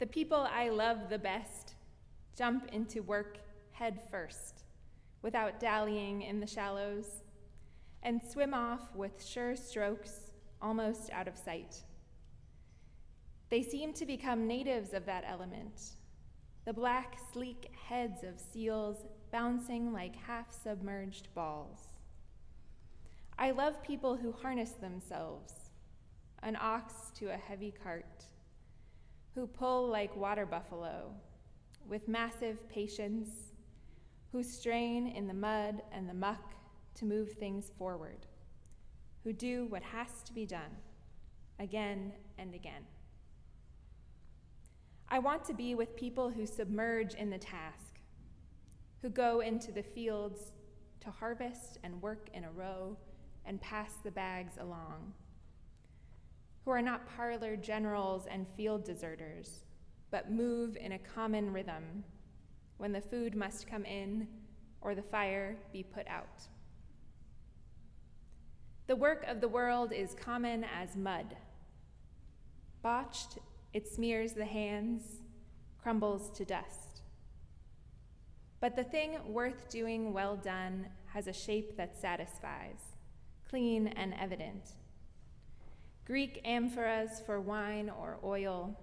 The people I love the best jump into work head first, without dallying in the shallows, and swim off with sure strokes almost out of sight. They seem to become natives of that element, the black, sleek heads of seals bouncing like half-submerged balls. I love people who harness themselves, an ox to a heavy cart, who pull like water buffalo, with massive patience, who strain in the mud and the muck to move things forward, who do what has to be done, again and again. I want to be with people who submerge in the task, who go into the fields to harvest and work in a row and pass the bags along, who are not parlor generals and field deserters, but move in a common rhythm when the food must come in or the fire be put out. The work of the world is common as mud. Botched, it smears the hands, crumbles to dust. But the thing worth doing well done has a shape that satisfies, clean and evident. Greek amphoras for wine or oil,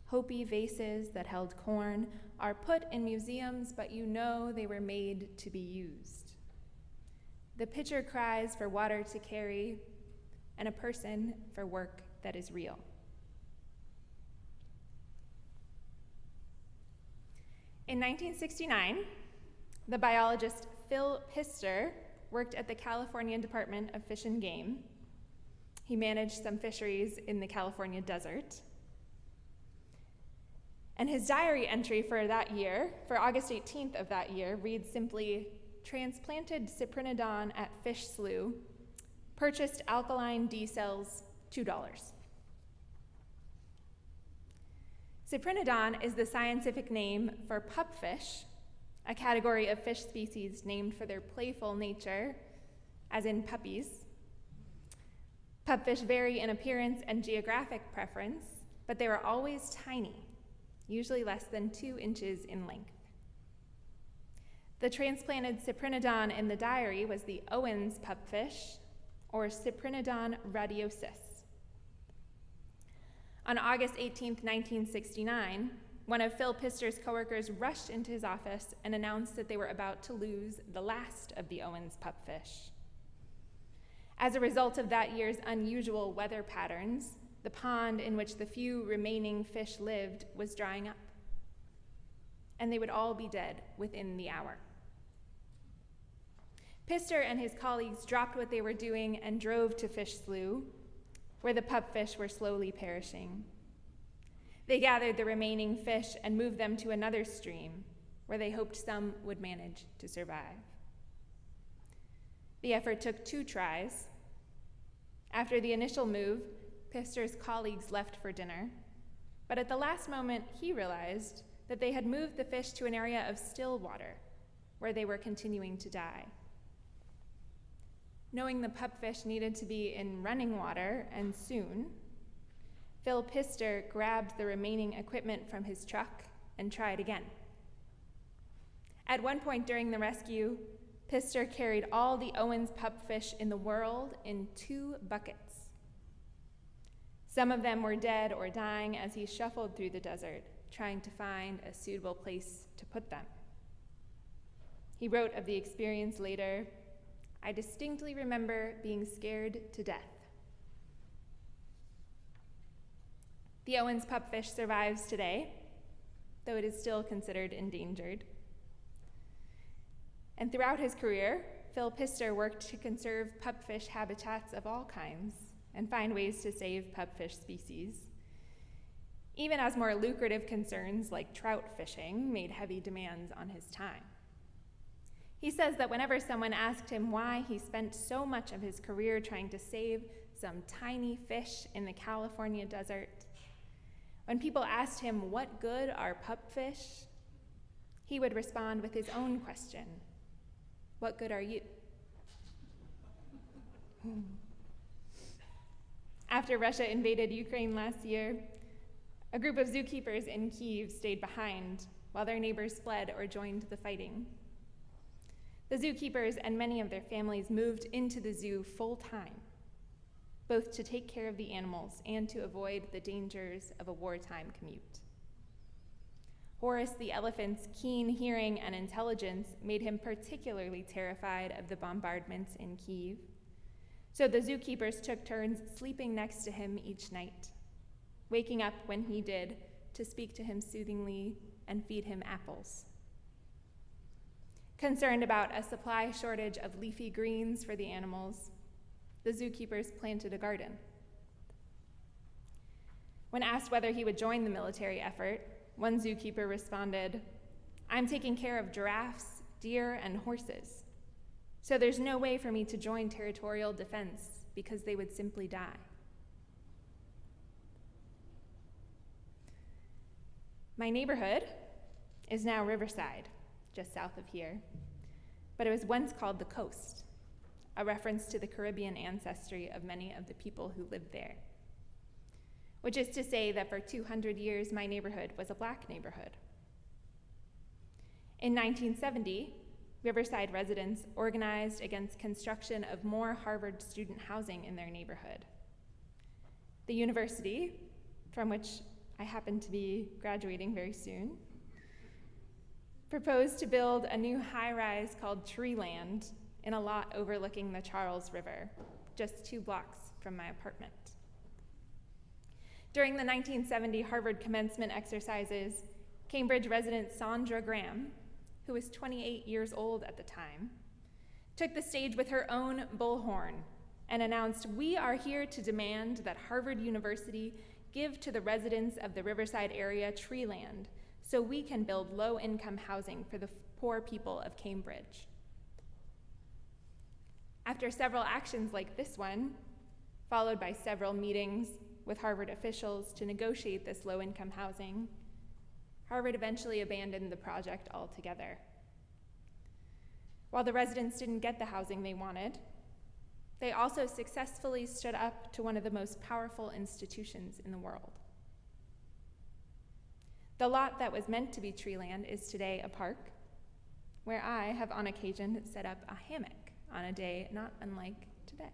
Hopi vases that held corn are put in museums, but you know they were made to be used. The pitcher cries for water to carry, and a person for work that is real. In 1969, the biologist Phil Pister worked at the California Department of Fish and Game. He managed some fisheries in the California desert. And his diary entry for that year, for August 18th of that year, reads simply, transplanted cyprinodon at fish slough, purchased alkaline D cells, $2. Cyprinodon is the scientific name for pupfish, a category of fish species named for their playful nature, as in puppies. Pupfish vary in appearance and geographic preference, but they are always tiny, usually less than 2 inches in length. The transplanted cyprinodon in the diary was the Owens pupfish, or Cyprinodon radiosus. On August 18, 1969, one of Phil Pister's coworkers rushed into his office and announced that they were about to lose the last of the Owens pupfish. As a result of that year's unusual weather patterns, the pond in which the few remaining fish lived was drying up, and they would all be dead within the hour. Pister and his colleagues dropped what they were doing and drove to Fish Slough, where the pupfish were slowly perishing. They gathered the remaining fish and moved them to another stream, where they hoped some would manage to survive. The effort took 2 tries. After the initial move, Pister's colleagues left for dinner, but at the last moment, he realized that they had moved the fish to an area of still water, where they were continuing to die. Knowing the pupfish needed to be in running water, and soon, Phil Pister grabbed the remaining equipment from his truck and tried again. At one point during the rescue, Pister carried all the Owens pupfish in the world in 2 buckets. Some of them were dead or dying as he shuffled through the desert, trying to find a suitable place to put them. He wrote of the experience later, "I distinctly remember being scared to death." The Owens pupfish survives today, though it is still considered endangered. And throughout his career, Phil Pister worked to conserve pupfish habitats of all kinds and find ways to save pupfish species, even as more lucrative concerns like trout fishing made heavy demands on his time. He says that whenever someone asked him why he spent so much of his career trying to save some tiny fish in the California desert, when people asked him what good are pupfish, he would respond with his own question, "What good are you?" After Russia invaded Ukraine last year, A group of zookeepers in Kyiv stayed behind while their neighbors fled or joined the fighting. The zookeepers and many of their families moved into the zoo full time, both to take care of the animals and to avoid the dangers of a wartime commute. Horus the elephant's keen hearing and intelligence made him particularly terrified of the bombardments in Kyiv, so the zookeepers took turns sleeping next to him each night, waking up when he did to speak to him soothingly and feed him apples. Concerned about a supply shortage of leafy greens for the animals, the zookeepers planted a garden. When asked whether he would join the military effort, one zookeeper responded, "I'm taking care of giraffes, deer, and horses, so there's no way for me to join territorial defense because they would simply die." My neighborhood is now Riverside, just south of here, but it was once called the Coast, a reference to the Caribbean ancestry of many of the people who lived there, which is to say that for 200 years, my neighborhood was a Black neighborhood. In 1970, Riverside residents organized against construction of more Harvard student housing in their neighborhood. The university, from which I happen to be graduating very soon, proposed to build a new high-rise called Treeland in a lot overlooking the Charles River, just 2 blocks from my apartment. During the 1970 Harvard commencement exercises, Cambridge resident Sandra Graham, who was 28 years old at the time, took the stage with her own bullhorn and announced, "We are here to demand that Harvard University give to the residents of the Riverside area tree land so we can build low-income housing for the poor people of Cambridge." After several actions like this one, followed by several meetings with Harvard officials to negotiate this low-income housing, Harvard eventually abandoned the project altogether. While the residents didn't get the housing they wanted, they also successfully stood up to one of the most powerful institutions in the world. The lot that was meant to be treeland is today a park, where I have on occasion set up a hammock on a day not unlike today.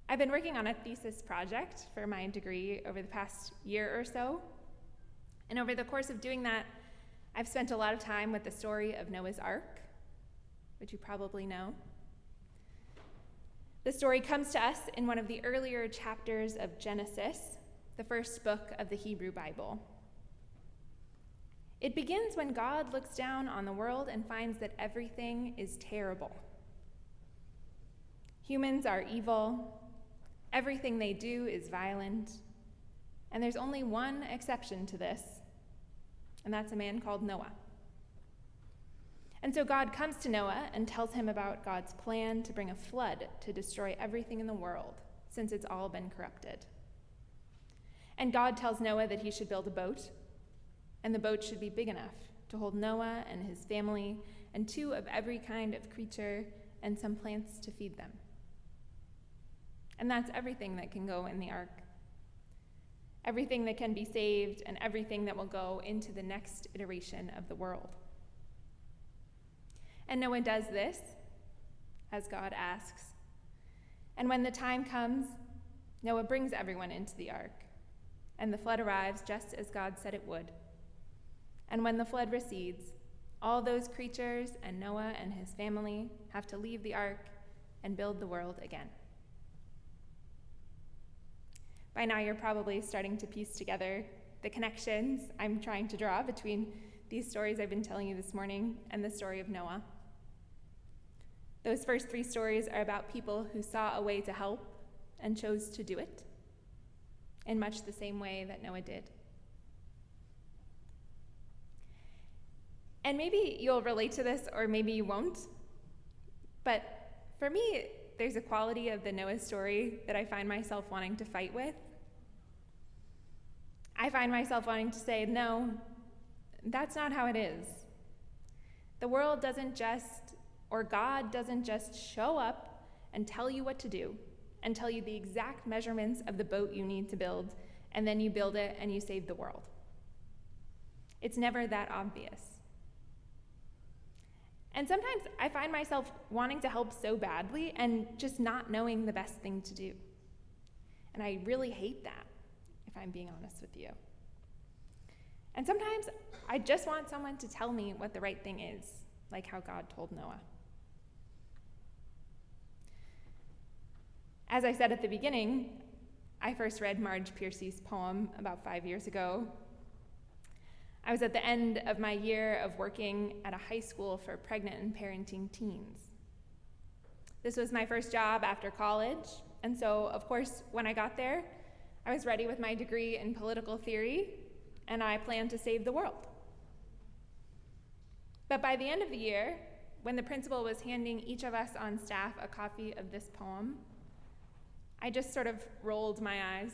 I've been working on a thesis project for my degree over the past year or so, and over the course of doing that, I've spent a lot of time with the story of Noah's Ark, which you probably know. The story comes to us in one of the earlier chapters of Genesis, the first book of the Hebrew Bible. It begins when God looks down on the world and finds that everything is terrible. Humans are evil, everything they do is violent, and there's only one exception to this, and that's a man called Noah. And so God comes to Noah and tells him about God's plan to bring a flood to destroy everything in the world, since it's all been corrupted. And God tells Noah that he should build a boat, and the boat should be big enough to hold Noah and his family and 2 of every kind of creature and some plants to feed them. And that's everything that can go in the ark. Everything that can be saved and everything that will go into the next iteration of the world. And Noah does this, as God asks. And when the time comes, Noah brings everyone into the ark, and the flood arrives just as God said it would. And when the flood recedes, all those creatures and Noah and his family have to leave the ark and build the world again. By now, you're probably starting to piece together the connections I'm trying to draw between these stories I've been telling you this morning and the story of Noah. Those first 3 stories are about people who saw a way to help and chose to do it in much the same way that Noah did. And maybe you'll relate to this, or maybe you won't, but for me, there's a quality of the Noah story that I find myself wanting to fight with. I find myself wanting to say, no, that's not how it is. The world doesn't just, or God doesn't just show up and tell you what to do and tell you the exact measurements of the boat you need to build, and then you build it and you save the world. It's never that obvious. And sometimes I find myself wanting to help so badly and just not knowing the best thing to do. And I really hate that, if I'm being honest with you. And sometimes I just want someone to tell me what the right thing is, like how God told Noah. As I said at the beginning, I first read Marge Piercy's poem about 5 years ago. I was at the end of my year of working at a high school for pregnant and parenting teens. This was my first job after college, and so, of course, when I got there, I was ready with my degree in political theory, and I planned to save the world. But by the end of the year, when the principal was handing each of us on staff a copy of this poem, I just sort of rolled my eyes.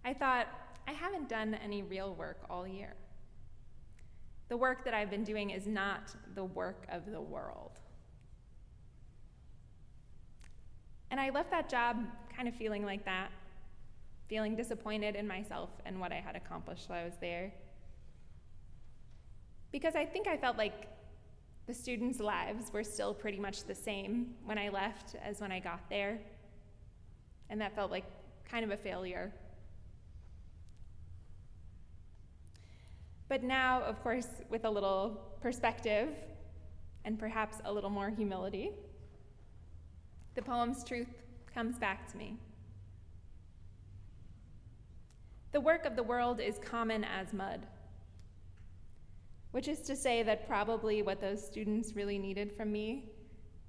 I thought, I haven't done any real work all year. The work that I've been doing is not the work of the world. And I left that job kind of feeling like that, feeling disappointed in myself and what I had accomplished while I was there. Because I think I felt like the students' lives were still pretty much the same when I left as when I got there. And that felt like kind of a failure. But now, of course, with a little perspective and perhaps a little more humility, the poem's truth comes back to me. The work of the world is common as mud, which is to say that probably what those students really needed from me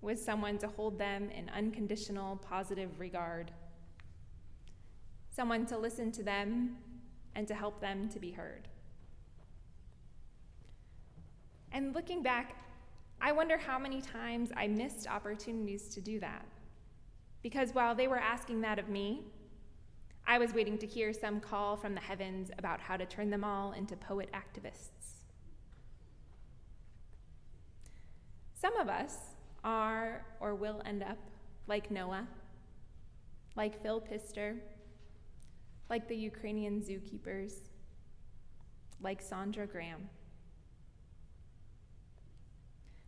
was someone to hold them in unconditional, positive regard, someone to listen to them and to help them to be heard. And looking back, I wonder how many times I missed opportunities to do that. Because while they were asking that of me, I was waiting to hear some call from the heavens about how to turn them all into poet activists. Some of us are or will end up like Noah, like Phil Pister, like the Ukrainian zookeepers, like Sandra Graham.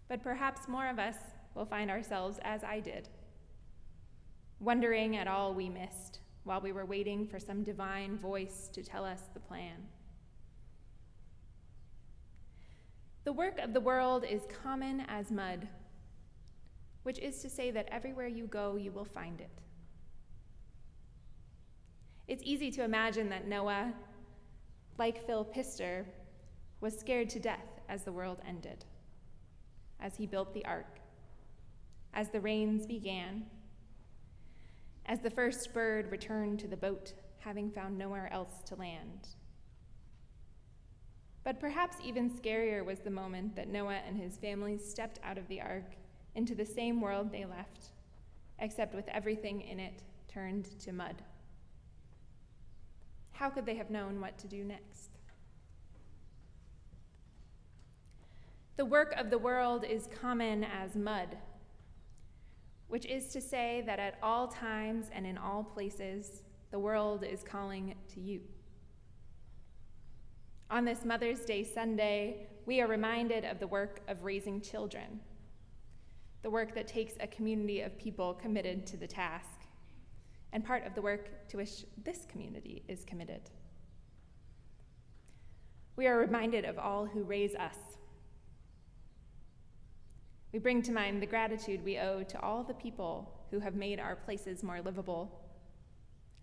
But perhaps more of us will find ourselves as I did, wondering at all we missed while we were waiting for some divine voice to tell us the plan. The work of the world is common as mud, which is to say that everywhere you go, you will find it. It's easy to imagine that Noah, like Phil Pister, was scared to death as the world ended, as he built the ark, as the rains began, as the first bird returned to the boat, having found nowhere else to land. But perhaps even scarier was the moment that Noah and his family stepped out of the ark into the same world they left, except with everything in it turned to mud. How could they have known what to do next? The work of the world is common as mud, which is to say that at all times and in all places, the world is calling to you. On this Mother's Day Sunday, we are reminded of the work of raising children, the work that takes a community of people committed to the task, and part of the work to which this community is committed. We are reminded of all who raise us. We bring to mind the gratitude we owe to all the people who have made our places more livable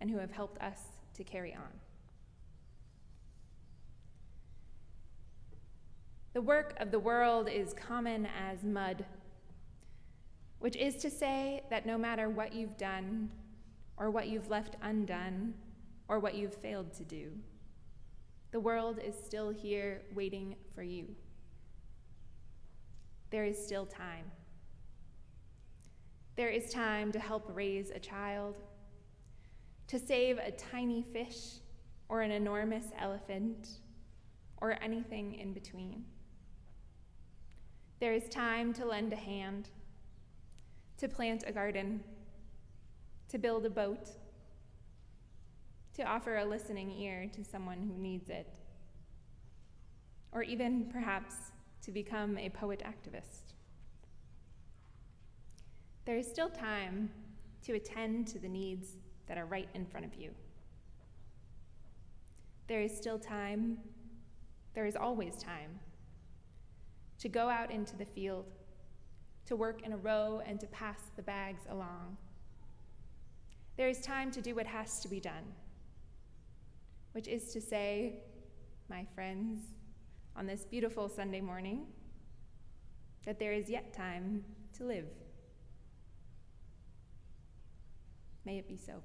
and who have helped us to carry on. The work of the world is common as mud, which is to say that no matter what you've done, or what you've left undone, or what you've failed to do, the world is still here waiting for you. There is still time. There is time to help raise a child, to save a tiny fish or an enormous elephant, or anything in between. There is time to lend a hand, to plant a garden, to build a boat, to offer a listening ear to someone who needs it, or even perhaps to become a poet activist. There is still time to attend to the needs that are right in front of you. There is still time, there is always time, to go out into the field, to work in a row and to pass the bags along. There is time to do what has to be done, which is to say, my friends, on this beautiful Sunday morning, that there is yet time to live. May it be so.